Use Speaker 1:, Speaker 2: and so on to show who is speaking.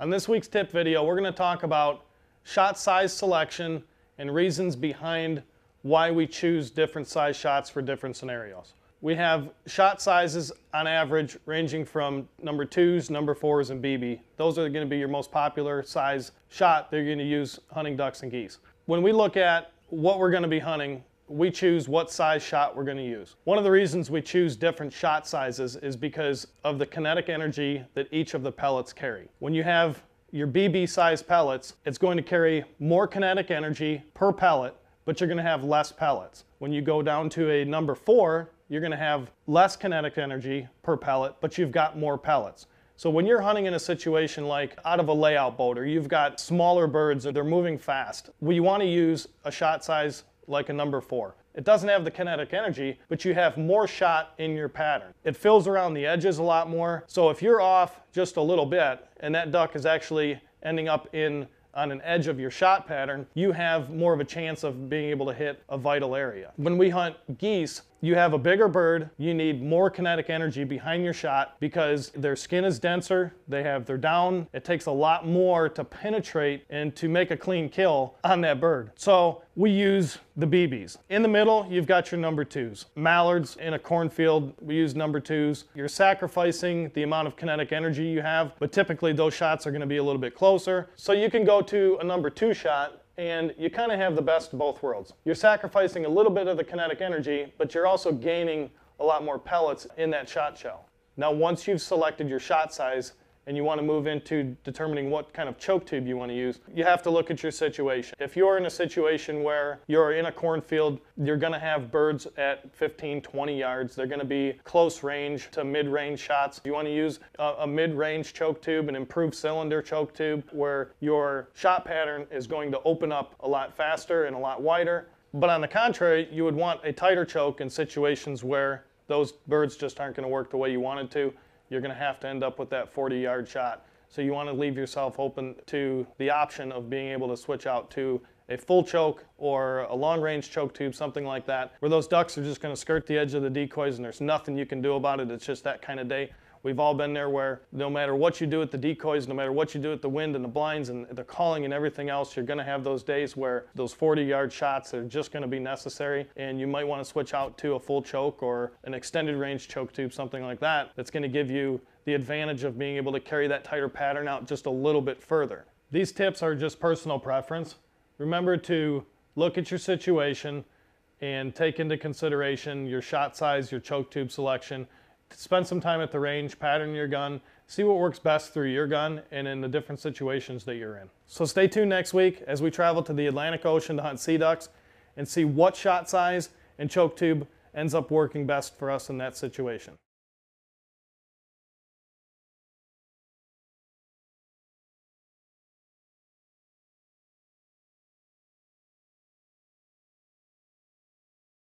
Speaker 1: On this week's tip video, we're going to talk about shot size selection and reasons behind why we choose different size shots for different scenarios. We have shot sizes on average ranging from number 2s, number 4s, and BB. Those are going to be your most popular size shot that you're going to use hunting ducks and geese. When we look at what we're going to be hunting, we choose what size shot we're going to use. One of the reasons we choose different shot sizes is because of the kinetic energy that each of the pellets carry. When you have your BB size pellets, it's going to carry more kinetic energy per pellet, but you're going to have less pellets. When you go down to a number 4, you're going to have less kinetic energy per pellet, but you've got more pellets. So when you're hunting in a situation like out of a layout boat, or you've got smaller birds or they're moving fast, we want to use a shot size like a number 4. It doesn't have the kinetic energy, but you have more shot in your pattern. It fills around the edges a lot more. So if you're off just a little bit and that duck is actually ending up on an edge of your shot pattern, you have more of a chance of being able to hit a vital area. When we hunt geese, you have a bigger bird, you need more kinetic energy behind your shot because their skin is denser, they have their down. It takes a lot more to penetrate and to make a clean kill on that bird. So we use the BBs. In the middle, you've got your number 2s. Mallards in a cornfield, we use number 2s. You're sacrificing the amount of kinetic energy you have, but typically those shots are going to be a little bit closer. So you can go to a number 2 shot and you kind of have the best of both worlds. You're sacrificing a little bit of the kinetic energy, but you're also gaining a lot more pellets in that shot shell. Now, once you've selected your shot size and you want to move into determining what kind of choke tube you want to use, you have to look at your situation. If you're in a situation where you're in a cornfield, you're going to have birds at 15, 20 yards. They're going to be close range to mid-range shots. You want to use a mid-range choke tube, an improved cylinder choke tube, where your shot pattern is going to open up a lot faster and a lot wider. But on the contrary, you would want a tighter choke in situations where those birds just aren't going to work the way you wanted to. You're going to have to end up with that 40-yard shot. So you want to leave yourself open to the option of being able to switch out to a full choke or a long-range choke tube, something like that, where those ducks are just going to skirt the edge of the decoys and there's nothing you can do about it. It's just that kind of day. We've all been there where no matter what you do with the decoys, no matter what you do with the wind and the blinds and the calling and everything else, you're going to have those days where those 40-yard shots are just going to be necessary, and you might want to switch out to a full choke or an extended range choke tube, something like that, that's going to give you the advantage of being able to carry that tighter pattern out just a little bit further. These tips are just personal preference. Remember to look at your situation and take into consideration your shot size, your choke tube selection. Spend some time at the range, pattern your gun, see what works best through your gun and in the different situations that you're in. So stay tuned next week as we travel to the Atlantic Ocean to hunt sea ducks and see what shot size and choke tube ends up working best for us in that situation.